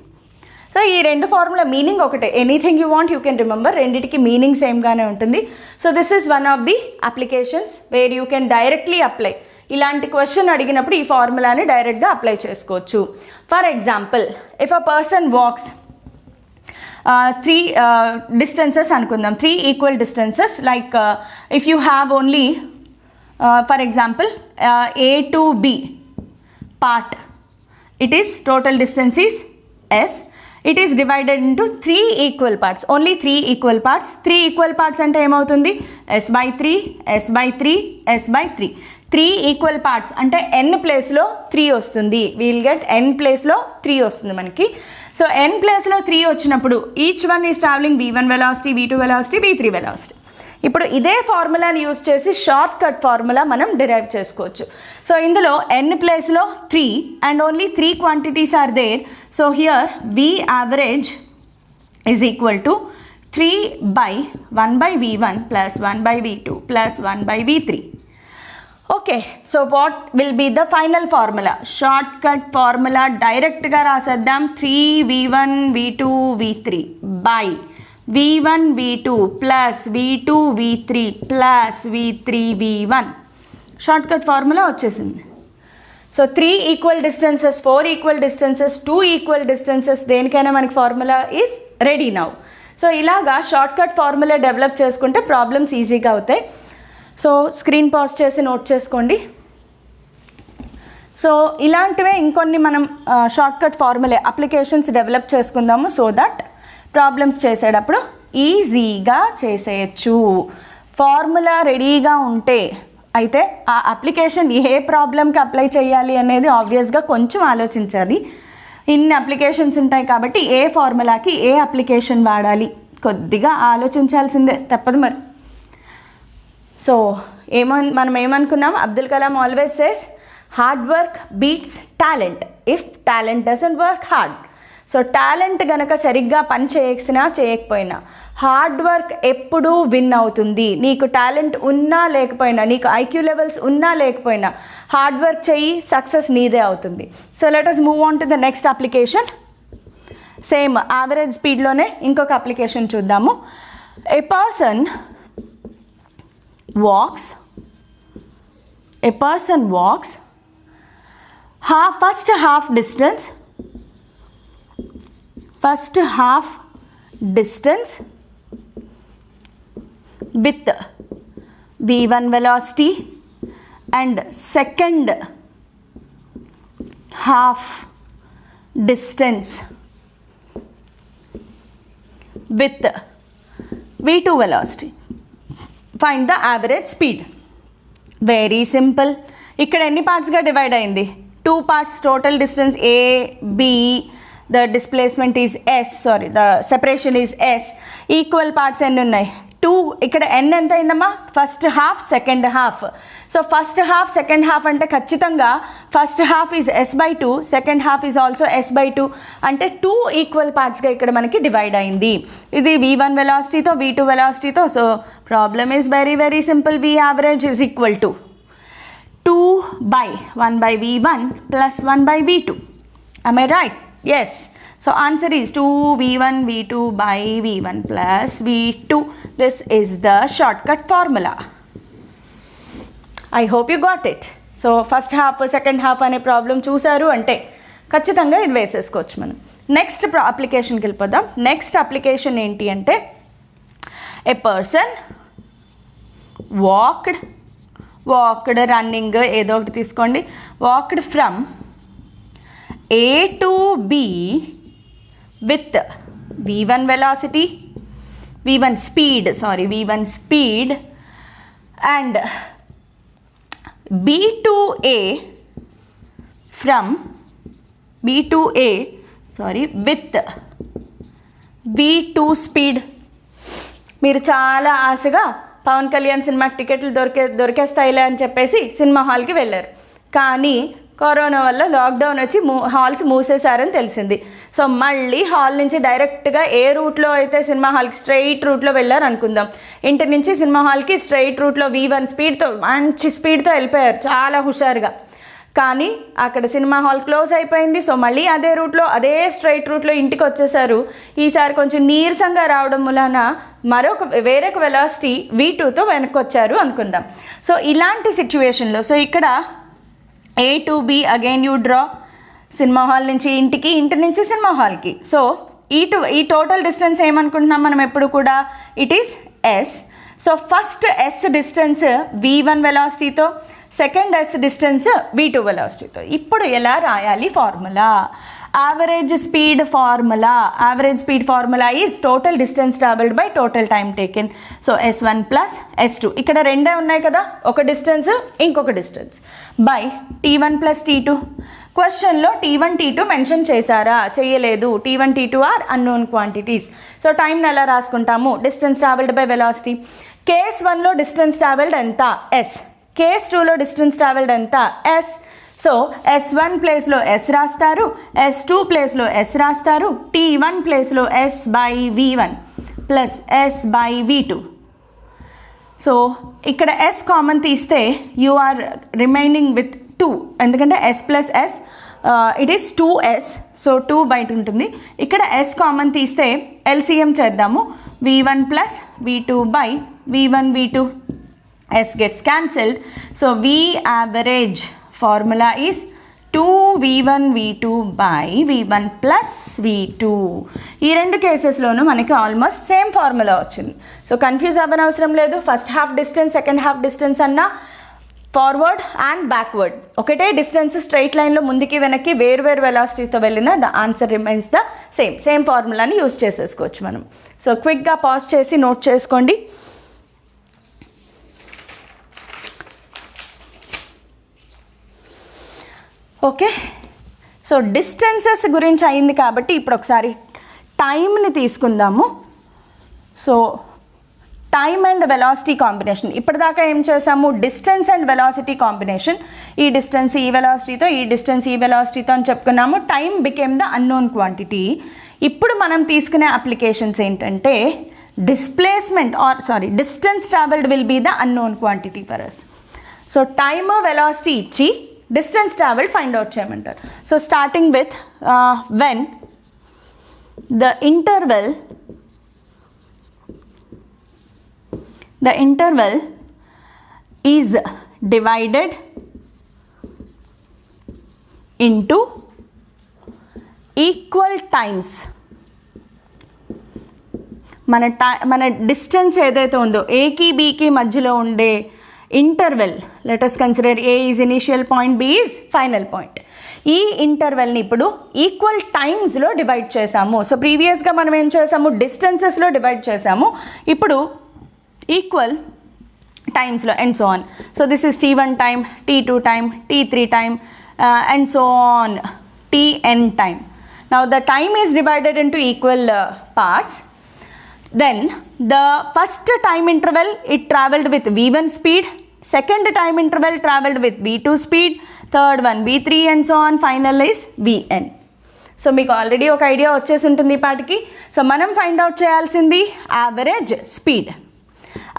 సో ఈ రెండు formula meaning ఒకటే. Anything you want you can remember, రెండిటికి meaning సేమ్గానే ఉంటుంది. So this is one of the applications where you can directly apply. ఇలాంటి question అడిగినప్పుడు ఈ ఫార్ములాని డైరెక్ట్గా అప్లై చేసుకోవచ్చు. For example, if a person walks 3 distances అనుకుందాం, 3 equal distances. Like if you have only for example A to B part, it is total distance is S. It is divided into 3 equal parts, only 3 equal parts. 3 equal parts అంటే ఏమవుతుంది, S by 3, S by 3, S by 3. 3 equal parts అంటే n ప్లేస్లో 3 వస్తుంది. We'll get n ప్లేస్లో 3 వస్తుంది మనకి. So n ప్లేస్లో 3 వచ్చినప్పుడు each one is travelling v1 velocity, v2 velocity, v3 velocity. ఇప్పుడు ఇదే ఫార్ములాని యూజ్ చేసి షార్ట్ కట్ ఫార్ములా మనం డిరైవ్ చేసుకోవచ్చు. సో ఇందులో n ప్లేస్లో 3 and only 3 quantities are there. So here v average is equal to 3 by 1 by v1 plus 1 by v2 plus 1 by v3. Okay, so what will be the final formula? Shortcut formula డైరెక్ట్గా రాసేద్దాం. 3v1 v2 v3 by v1 v2 plus v2 v3 plus v3 v1. Shortcut formula వచ్చేసింది. So 3 equal distances, 4 equal distances, 2 equal distances, దేనికైనా మనకి formula is ready now. So ఇలాగా shortcut formula develop చేసుకుంటే problems ఈజీగా అవుతాయి. So screen pause చేసి note చేసుకోండి. So ఇలాంటివే ఇంకొన్ని మనం షార్ట్కట్ ఫార్ములా అప్లికేషన్స్ డెవలప్ చేసుకుందాము. సో దట్ ప్రాబ్లమ్స్ చేసేటప్పుడు ఈజీగా చేసేయచ్చు. ఫార్ములా రెడీగా ఉంటే అయితే ఆ అప్లికేషన్ ఏ ప్రాబ్లంకి అప్లై చేయాలి అనేది ఆబ్వియస్గా కొంచెం ఆలోచించాలి. ఇన్ని అప్లికేషన్స్ ఉంటాయి కాబట్టి ఏ ఫార్ములాకి ఏ అప్లికేషన్ వాడాలి కొద్దిగా ఆలోచించాల్సిందే, తప్పదు మరి. సో మనం ఏమనుకున్నాం, Abdul Kalam always says hard work beats talent if talent doesn't work hard. So talent గనక సరిగ్గా పని చేయకపోయినా హార్డ్ వర్క్ ఎప్పుడూ విన్ అవుతుంది. నీకు టాలెంట్ ఉన్నా లేకపోయినా, నీకు ఐక్యూ లెవెల్స్ ఉన్నా లేకపోయినా హార్డ్ వర్క్ చెయ్యి, సక్సెస్ నీదే అవుతుంది. So let us move on to the next application. Same average స్పీడ్లోనే ఇంకొక అప్లికేషన్ చూద్దాము. A person walks first half distance with v1 velocity and second half distance with v2 velocity. Find the average speed. Very simple. ఇక్కడ ఎన్ని పార్ట్స్గా divide అయింది, 2 parts. Total distance A B, the displacement is S, sorry the separation is S. Equal parts ఎన్ని ఉన్నాయి, 2. ఇక్కడ N ఎంత అయిందమ్మా, first half second half. So first half second half అంటే ఖచ్చితంగా first half is S by 2, second half is also S by 2. అంటే 2 equal పార్ట్స్గా ఇక్కడ మనకి డివైడ్ అయింది. ఇది v1 వెలాసిటీతో v2 వెలాసిటీతో. So problem is very very simple. v average is equal to 2 by 1 by v1 plus 1 by v2. Am I right? Yes. So answer is 2v1 v2 by v1 plus v2. This is the shortcut formula. I hope you got it. So first half second half అనే problem చూసారు అంటే ఖచ్చితంగా ఇది వేసేసుకోవచ్చు మనం. Next అప్లికేషన్కి వెళ్ళిపోదాం. Next application ఏంటి అంటే, ఏ పర్సన్ వాక్డ్ రన్నింగ్ ఏదో ఒకటి తీసుకోండి. Walked from A to B with V1 velocity, V1 speed and B to A with V2 speed. మీరు చాలా ఆశగా పవన్ కళ్యాణ్ సినిమాకి టికెట్లు దొరికేస్తాయిలే అని చెప్పేసి సినిమా హాల్కి వెళ్ళారు. కానీ కరోనా వల్ల లాక్డౌన్ వచ్చి హాల్స్ మూసేశారని తెలిసింది. సో మళ్ళీ హాల్ నుంచి డైరెక్ట్గా ఏ రూట్లో అయితే సినిమా హాల్కి స్ట్రైట్ రూట్లో వెళ్ళారు అనుకుందాం. ఇంటి నుంచి సినిమా హాల్కి స్ట్రైట్ రూట్లో V1 స్పీడ్తో మంచి స్పీడ్తో వెళ్ళిపోయారు చాలా హుషారుగా. కానీ అక్కడ సినిమా హాల్ క్లోజ్ అయిపోయింది. సో మళ్ళీ అదే రూట్లో అదే స్ట్రైట్ రూట్లో ఇంటికి వచ్చేసారు. ఈసారి కొంచెం నీరసంగా రావడం వలన వేరొక వెలాసిటీ V2తో వెనక్కి వచ్చారు అనుకుందాం. సో ఇలాంటి సిచ్యువేషన్లో సో ఇక్కడ A to B again you draw cinema hall నుంచి ఇంటికి, ఇంటి నుంచి సినిమా హాల్కి. సో ఈ టోటల్ డిస్టెన్స్ ఏమనుకుంటున్నాం మనం ఎప్పుడు కూడా, it is S. So first S distance V1 వెలాసిటీతో, సెకండ్ S డిస్టెన్స్ V2 వెలాసిటీతో. ఇప్పుడు ఎలా రాయాలి formula? Average speed formula is total distance travelled by total time taken. So S1 plus S2, ఇక్కడ రెండే ఉన్నాయి కదా, ఒక డిస్టెన్స్ ఇంకొక distance, by T1 plus T2. క్వశ్చన్లో T1 T2 మెన్షన్ చేశారా? చేయలేదు. T1 T2 are unknown quantities. So టైంని ఎలా రాసుకుంటాము? Distance travelled by velocity. Case 1లో డిస్టెన్స్ ట్రావెల్డ్ ఎంత? S. కేస్ 2లో డిస్టెన్స్ ట్రావెల్డ్ ఎంత? S. సో S1 ప్లేస్లో S రాస్తారు, S2 ప్లేస్లో S రాస్తారు, T1 ప్లేస్లో S by V1 plus S by V2. So ఇక్కడ S కామన్ తీస్తే యు ఆర్ రిమైనింగ్ విత్ 2, ఎందుకంటే S plus S it is 2S. So 2 బయట ఉంటుంది. ఇక్కడ S కామన్ తీస్తే LCM చేద్దాము. V1 plus V2 by V1 V2. S gets cancelled. So V average formula is 2V1 V2 by V1 plus V2. ఈ రెండు కేసెస్లోనూ మనకి ఆల్మోస్ట్ సేమ్ ఫార్ములా వచ్చింది. సో కన్ఫ్యూజ్ అవ్వనవసరం లేదు. First half distance, second half distance అన్న forward and backward ఒకటే distance straight లైన్లో ముందుకి వెనక్కి వేరు వెలాసిటీతో వెళ్ళిన the answer remains the same ఫార్ములాని యూజ్ చేసేసుకోవచ్చు మనం. సో క్విక్గా పాజ్ చేసి నోట్ చేసుకోండి. ఓకే, సో డిస్టెన్సెస్ గురించి అయింది కాబట్టి ఇప్పుడు ఒకసారి టైంని తీసుకుందాము. So time and velocity combination. ఇప్పటిదాకా ఏం చేసాము? Distance and velocity combination. ఈ డిస్టెన్స్ ఈ వెలాసిటీతో, ఈ డిస్టెన్స్ ఈ వెలాసిటీతో అని చెప్పుకున్నాము. Time became the unknown quantity. ఇప్పుడు మనం తీసుకునే అప్లికేషన్స్ ఏంటంటే distance travelled will be the unknown quantity for us. So time velocity ఇచ్చి డిస్టెన్స్ ట్రావెల్డ్ ఫైండ్ అవుట్ చేయమంటారు. So starting with when the interval is divided into equal times. మన distance ఏదైతే ఉందో ఏకి బీకి మధ్యలో ఉండే interval, let us consider A is initial point, B is final point. ఈ ఇంటర్వెల్ని ఇప్పుడు ఈక్వల్ టైమ్స్లో డివైడ్ చేసాము. సో ప్రీవియస్గా మనం ఏం చేసాము? డిస్టెన్సెస్లో డివైడ్ చేసాము. ఇప్పుడు ఈక్వల్ టైమ్స్లో and so on. So this is T1 time, T2 time, T3 time and so on Tn time. Now the time is divided into equal parts. Then the first time interval it traveled with V1 speed, second time interval traveled with V2 speed, third one V3 and so on, final is Vn. So మీకు already ఒక idea వచ్చేసి ఉంటుంది ఈ పాటికి. So మనం find out చేయాల్సింది average speed.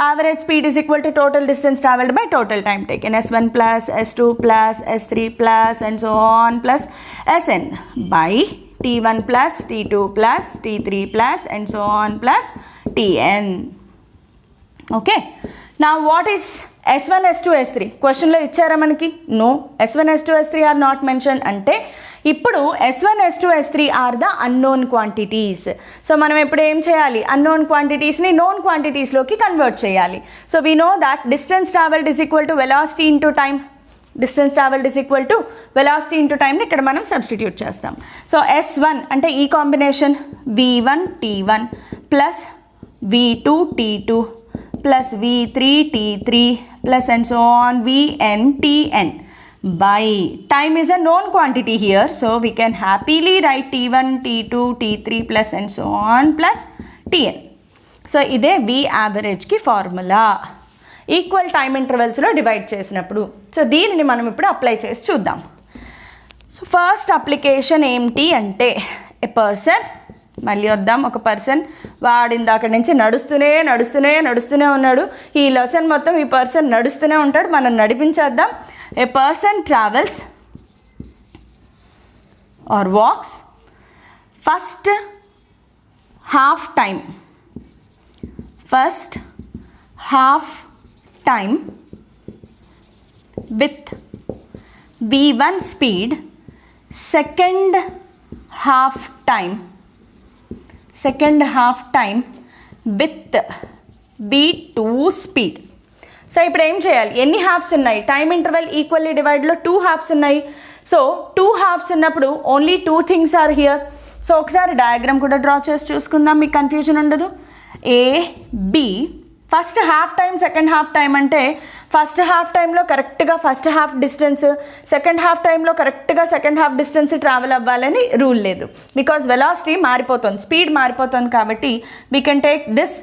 Average speed is equal to total distance traveled by total time taken. S1 plus S2 plus S3 plus and so on plus Sn by T1 plus T2 plus T3 plus and so on plus Tn. Okay. Now what is S1, S2, S3? క్వశ్చన్లో ఇచ్చారా మనకి? No, S1, S2, S3 are not mention. అంటే ఇప్పుడు S1, S2, S3 are the unknown quantities. So మనం ఇప్పుడు ఏం చేయాలి? Unknown క్వాంటిటీస్ని నోన్ క్వాంటిటీస్లోకి కన్వర్ట్ చేయాలి. So we know that distance travelled is equal to velocity into time. Distance travelled is equal to velocity into టైంని ఇక్కడ మనం సబ్స్టిట్యూట్ చేస్తాం. సో S1 అంటే ఈ combination V1 T1 plus V2 T2 plus V3 T3 plus and so on Vn Tn by time is a known quantity here, so we can happily write T1 T2 T3 plus and so on plus Tn. So ఇదే V యావరేజ్కి formula equal time ఇంటర్వెల్స్లో divide చేసినప్పుడు. So దీనిని మనం ఇప్పుడు apply చేసి చూద్దాం. So first application ఏంటి అంటే ఏ పర్సన్, మళ్ళీ వద్దాం, ఒక పర్సన్ వాడింది అక్కడి నుంచి నడుస్తూనే ఉన్నాడు. ఈ లెసన్ మొత్తం ఈ పర్సన్ నడుస్తూనే ఉంటాడు, మనం నడిపించేద్దాం. A person travels or walks first half time with V1 speed, second half time with V2 speed. So ఇప్పుడు ఏం చేయాలి, ఎన్ని హాఫ్స్ ఉన్నాయి, టైమ్ ఇంటర్వెల్ ఈక్వల్లీ డివైడ్లో 2 హాఫ్స్ ఉన్నాయి. సో 2 హాఫ్స్ ఉన్నప్పుడు only 2 things are here. So ఒకసారి డయాగ్రామ్ కూడా డ్రా చేసి చూసుకుందాం, మీకు కన్ఫ్యూజన్ ఉండదు. A B first half time second half time అంటే ఫస్ట్ హాఫ్ టైంలో కరెక్ట్గా first half distance, second half టైంలో కరెక్ట్గా సెకండ్ హాఫ్ డిస్టెన్స్ ట్రావెల్ అవ్వాలని రూల్ లేదు. బికాజ్ వెలాసిటీ మారిపోతుంది, స్పీడ్ మారిపోతుంది. కాబట్టి we can take this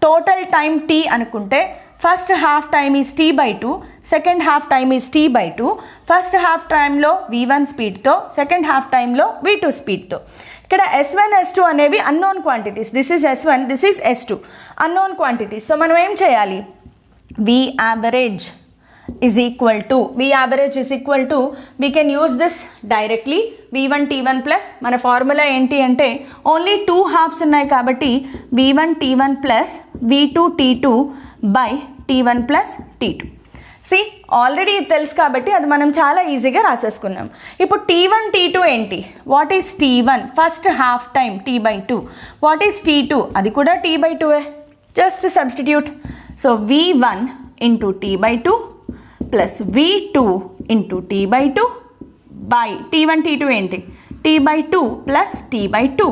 total time T అనుకుంటే first half time is T/2, second half time is T/2. First half టైంలో V1 స్పీడ్తో, సెకండ్ హాఫ్ టైంలో V2 స్పీడ్తో. ఇక్కడ S1 S2 అనేవి unknown quantities. This is S1, this is S2, unknown quantities. So మనం ఏం చేయాలి, V average is equal to we can use this directly V1 T1 plus మన ఫార్ములా ఏంటి అంటే ఓన్లీ 2 హాఫ్స్ ఉన్నాయి కాబట్టి V1 T1 plus V2 T2 by T1 plus T2. C already తెలుసు కాబట్టి అది మనం చాలా ఈజీగా రాసేసుకున్నాం. ఇప్పుడు T1 T2 ఏంటి, what is T1 first half time T/2, what is T2 అది కూడా T/2, just substitute. So V1 into T/2 plus V2 into T/2 by T1 T2 ఏంటి T/2 plus T/2.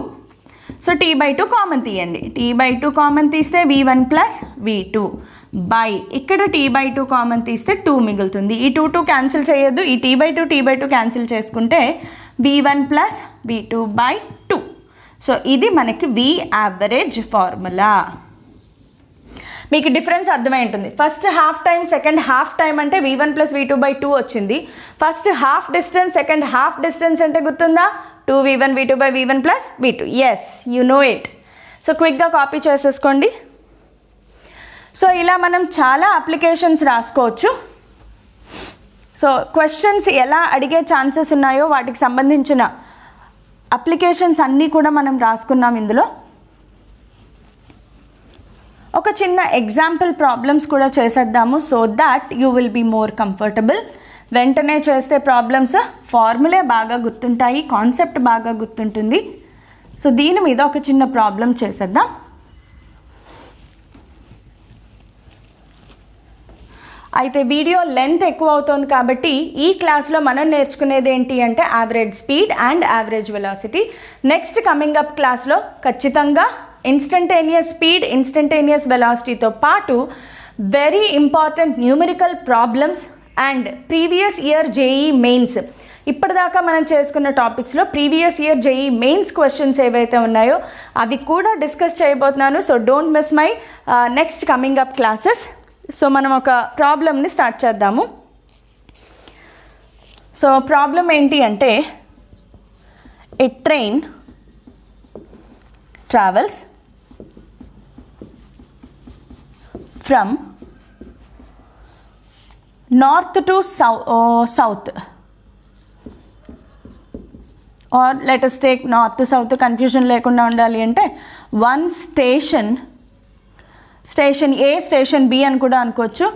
So T/2 common తీయండి, T/2 common తీస్తే V1 plus V2 by ఇక్కడ T/2 common తీస్తే 2 మిగులుతుంది. ఈ 2 cancel చేయొద్దు, ఈ T/2 క్యాన్సిల్ చేసుకుంటే V1 plus V2 by 2. So ఇది మనకి V యావరేజ్ ఫార్ములా. మీకు డిఫరెన్స్ అర్థమై ఉంటుంది. First half time second half time అంటే V1 ప్లస్ V2 బై 2 వచ్చింది. First half distance second half distance అంటే గుర్తుందా, 2V1 V2 by V1 plus V2. Yes, you know it. So క్విక్గా copy చేసేసుకోండి. So ఇలా మనం చాలా అప్లికేషన్స్ రాసుకోవచ్చు. సో క్వశ్చన్స్ ఎలా అడిగే ఛాన్సెస్ ఉన్నాయో వాటికి సంబంధించిన అప్లికేషన్స్ అన్నీ కూడా మనం రాసుకున్నాం ఇందులో. ఒక చిన్న ఎగ్జాంపుల్ ప్రాబ్లమ్స్ కూడా చేసేద్దాము, so that you will be more comfortable. వెంటనే చేస్తే ప్రాబ్లమ్స్ ఫార్ములే బాగా గుర్తుంటాయి, కాన్సెప్ట్ బాగా గుర్తుంటుంది. సో దీని మీద ఒక చిన్న ప్రాబ్లం చేసేద్దాం. అయితే వీడియో లెంత్ ఎక్కువ అవుతుంది కాబట్టి ఈ క్లాస్లో మనం నేర్చుకునేది ఏంటి అంటే average speed and average velocity. Next coming up క్లాస్లో ఖచ్చితంగా ఇన్స్టంటేనియస్ స్పీడ్, ఇన్స్టంటేనియస్ వెలాసిటీతో పాటు very important numerical problems and previous year JEE Mains, ఇప్పటిదాకా మనం చేసుకున్న టాపిక్స్లో previous year JEE Mains questions ఏవైతే ఉన్నాయో అవి కూడా డిస్కస్ చేయబోతున్నాను. So don't miss my next coming up classes. So మనం ఒక ప్రాబ్లమ్ని స్టార్ట్ చేద్దాము. సో ప్రాబ్లం ఏంటి అంటే a train travels from north to south or let us take north south, confusion లేకుండా ఉండాలి అంటే వన్ స్టేషన్ ఏ, స్టేషన్ బి అని కూడా అనుకోవచ్చు.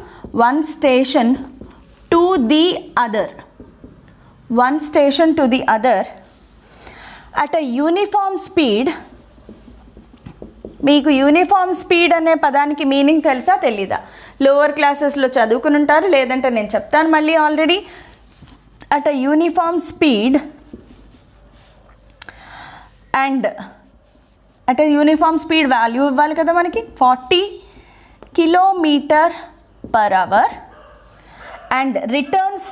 One station to the other at a uniform speed. మీకు యూనిఫామ్ స్పీడ్ అనే పదానికి మీనింగ్ తెలుసా తెలీదా? లోవర్ క్లాసెస్లో చదువుకుని ఉంటారు, లేదంటే నేను చెప్తాను మళ్ళీ. Already at a uniform speed and at a uniform speed value ఇవ్వాలి కదా మనకి 40 km/h and returns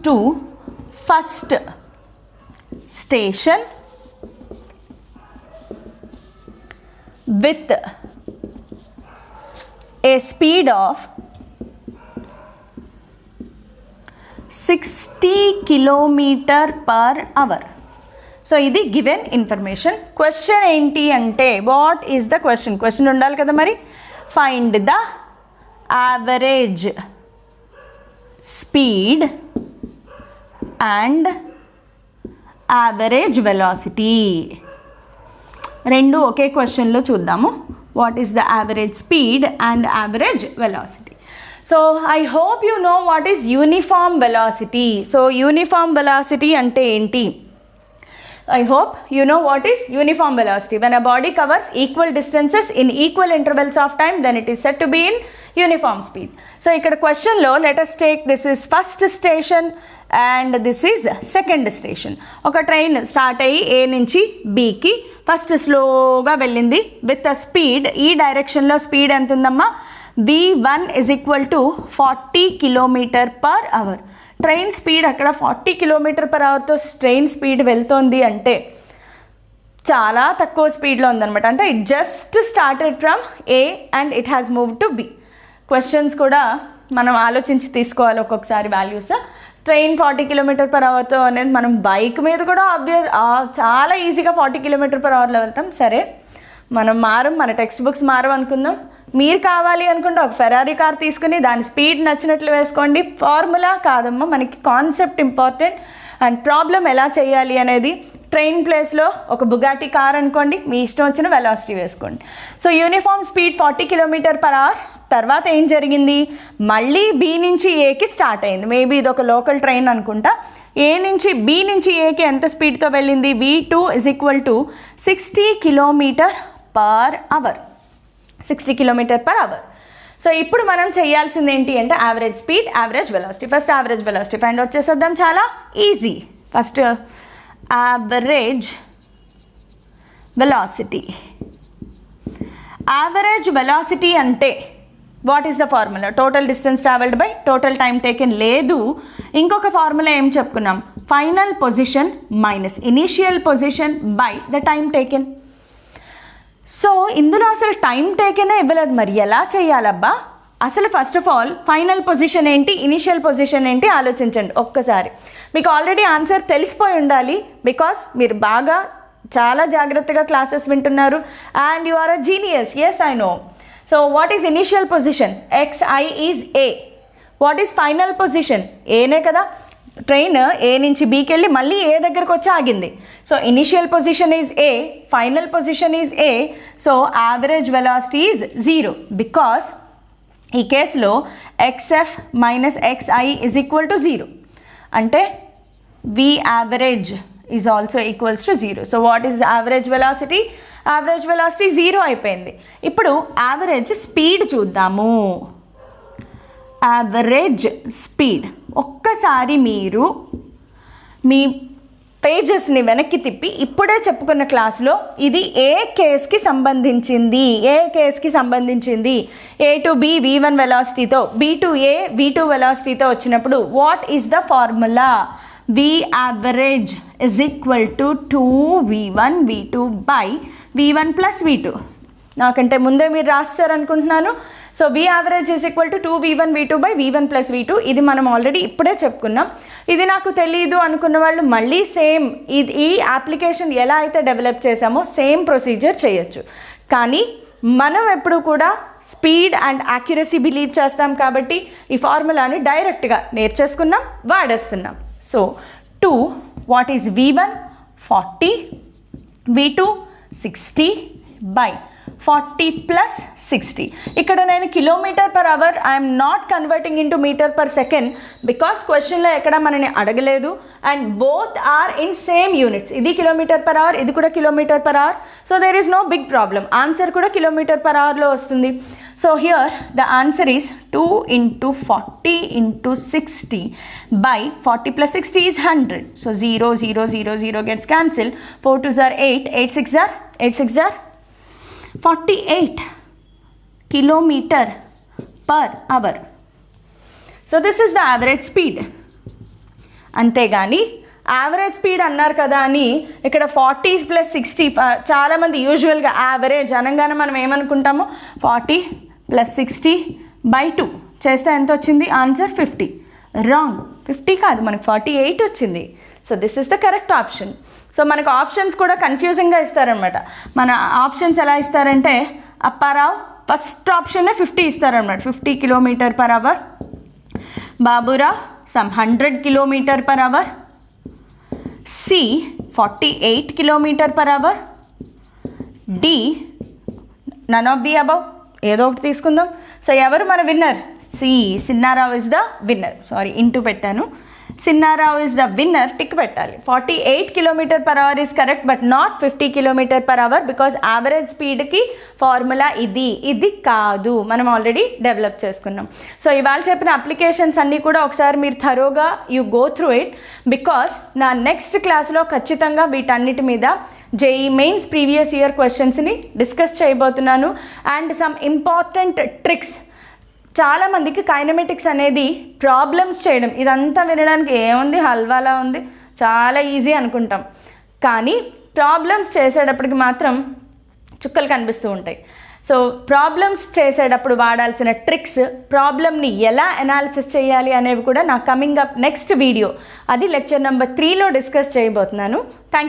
to first station with a speed of 60 km/h. So ఇది గివెన్ ఇన్ఫర్మేషన్. క్వశ్చన్ ఏంటి అంటే what is the question? Question ఉండాలి కదా మరి. Find the average speed and average velocity. రెండు ఒకే క్వశ్చన్లో చూద్దాము. What is the average speed and average velocity. So I hope you know what is uniform velocity. So uniform velocity అంటే ఏంటి? I hope you know what is uniform velocity. When a body covers equal distances in equal intervals of time, then it is said to be in uniform speed. So ikkada question lo, let us take this is first station and this is second station. Oka train start ayi A nunchi B ki first slow ga vellindi with a speed ee direction lo speed enta undamma V1 is equal to 40 km/h. Train speed అక్కడ 40 km/hతో train speed వెళ్తోంది అంటే చాలా తక్కువ స్పీడ్లో ఉందన్నమాట. అంటే it just started from A and it has move to be. Questions కూడా మనం ఆలోచించి తీసుకోవాలి ఒక్కొక్కసారి వాల్యూస్. ట్రైన్ 40 km/hతో అనేది మనం బైక్ మీద కూడా చాలా ఈజీగా 40 km/hలో వెళ్తాం. సరే మనం మన టెక్స్ట్ బుక్స్ అనుకుందాం. మీరు కావాలి అనుకుంటే ఒక ఫెరారీ కార్ తీసుకుని దాని స్పీడ్ నచ్చినట్లు వేసుకోండి. ఫార్ములా కాదమ్మా, మనకి కాన్సెప్ట్ ఇంపార్టెంట్ అండ్ ప్రాబ్లం ఎలా చేయాలి అనేది. ట్రైన్ ప్లేస్లో ఒక బుగాటి కార్ అనుకోండి, మీ ఇష్టం వచ్చిన వెలాసిటీ వేసుకోండి. So uniform speed 40 km/h. తర్వాత ఏం జరిగింది? మళ్ళీ బి నుంచి ఏకి స్టార్ట్ అయింది. మేబీ ఇది ఒక లోకల్ ట్రైన్ అనుకుంటా. ఏ నుంచి బి నుంచి ఏకి ఎంత స్పీడ్తో వెళ్ళింది? V2 is equal to 60 km/h. 60 km/h. So ఇప్పుడు మనం చేయాల్సింది ఏంటి అంటే average speed, average velocity. First average velocity find out చేసేద్దాం. చాలా easy. First average velocity. Average velocity అంటే what is the formula? Total distance travelled by total time taken. లేదు, ఇంకొక ఫార్ములా ఏం చెప్పుకున్నాం? Final position minus initial position by the time taken. So ఇందులో అసలు time టేకెనే ఇవ్వలేదు. మరి ఎలా చేయాలబ్బా? అసలు first of all final position ఏంటి, ఇనిషియల్ పొజిషన్ ఏంటి ఆలోచించండి ఒక్కసారి. మీకు ఆల్రెడీ ఆన్సర్ తెలిసిపోయి ఉండాలి, బికాస్ మీరు బాగా చాలా జాగ్రత్తగా క్లాసెస్ వింటున్నారు and you are a genius. Yes, I know. So what is initial position? XI is A. What is final position? ఏనే కదా. ట్రైన్ ఏ నుంచి బీకి వెళ్ళి మళ్ళీ ఏ దగ్గరకు వచ్చి ఆగింది. So initial position is A, final position is A. So average velocity is 0 because ఈ కేసులో XF minus XI is equal to 0. అంటే V average is also equals to 0. So what is average velocity? Average velocity 0 అయిపోయింది. ఇప్పుడు average speed చూద్దాము. Average speed ఒక్కసారి మీరు మీ పేజెస్ని వెనక్కి తిప్పి ఇప్పుడే చెప్పుకున్న క్లాస్లో ఇది ఏ కేస్కి సంబంధించింది, A to B V1 వెలాసిటీతో, B to A V2 వెలాసిటీతో వచ్చినప్పుడు what is the formula? V average is equal to 2V1 V2 by V1 plus V2. నాకంటే ముందే మీరు రాస్తారనుకుంటున్నాను. So V average is equal to 2V1 V2 by V1 plus V2. ఇది మనం already ఇప్పుడే చెప్పుకున్నాం. ఇది నాకు తెలీదు అనుకున్న వాళ్ళు మళ్ళీ సేమ్ ఈ అప్లికేషన్ ఎలా అయితే డెవలప్ చేసామో సేమ్ ప్రొసీజర్ చేయొచ్చు. కానీ మనం ఎప్పుడు కూడా స్పీడ్ అండ్ యాక్యురసీ బిలీవ్ చేస్తాం కాబట్టి ఈ ఫార్ములాని డైరెక్ట్గా నేర్చేసుకున్నాం, వాడేస్తున్నాం. So 2 what is V1 40 V2 60 by 40 plus 60. ఇక్కడ నేను km/h I'm not converting into m/s because క్వశ్చన్లో ఎక్కడ మనని అడగలేదు and both are in same units. ఇది km/h, ఇది కూడా km/h. So there is no big problem. Answer కూడా km/hలో వస్తుంది. So here the answer is 2 into 40 into 60 by 40 plus 60 is 100. So 0, 0, 0, 0 gets cancelled. 4 2s are 8, 8 6 are 48 kilometer per hour. So this is the average speed. అంతేగాని average speed అన్నారు కదా అని ఇక్కడ 40 plus 60 చాలామంది యూజువల్గా యావరేజ్ అనగానే మనం ఏమనుకుంటాము 40 ప్లస్ 60 బై 2 చేస్తే ఎంత వచ్చింది ఆన్సర్ 50. రాంగ్, 50 కాదు, మనకు 48 వచ్చింది. So this is the correct option. So మనకు ఆప్షన్స్ కూడా కన్ఫ్యూజింగ్గా ఇస్తారనమాట. మన ఆప్షన్స్ ఎలా ఇస్తారంటే అప్పారావు ఫస్ట్ ఆప్షన్నే 50 ఇస్తారనమాట. 50 కిలోమీటర్ పర్ అవర్. బాబురావు సమ్ 100 kilometre per hour. C 48 kilometer per hour. D none of the above. ఏదో ఒకటి తీసుకుందాం. సో ఎవరు మన విన్నర్? సి Chinnarao is the winner. Sorry into పెట్టాను. Chinnarao is the winner, tick పెట్టాలి. 48 kilometre per hour is correct but not 50 kilometre per hour because average స్పీడ్కి formula ఇది కాదు, మనం ఆల్రెడీ డెవలప్ చేసుకున్నాం. సో ఇవాళ చెప్పిన అప్లికేషన్స్ అన్నీ కూడా ఒకసారి మీరు థరోగా you go through it because నా నెక్స్ట్ క్లాస్లో ఖచ్చితంగా వీటన్నిటి మీద జేఈ మెయిన్స్ ప్రీవియస్ ఇయర్ క్వశ్చన్స్ని డిస్కస్ చేయబోతున్నాను అండ్ సమ్ ఇంపార్టెంట్ ట్రిక్స్. చాలామందికి కైనమెటిక్స్ అనేది ప్రాబ్లమ్స్ చేయడం ఇదంతా వినడానికి ఏముంది, హల్వాలా ఉంది, చాలా ఈజీ అనుకుంటాం. కానీ ప్రాబ్లమ్స్ చేసేటప్పటికి మాత్రం చుక్కలు కనిపిస్తూ ఉంటాయి. సో ప్రాబ్లమ్స్ చేసేటప్పుడు వాడాల్సిన ట్రిక్స్, ప్రాబ్లమ్ని ఎలా అనాలిసిస్ చేయాలి అనేవి కూడా నా కమింగ్ అప్ నెక్స్ట్ వీడియో, అది లెక్చర్ నెంబర్ 3లో డిస్కస్ చేయబోతున్నాను. థ్యాంక్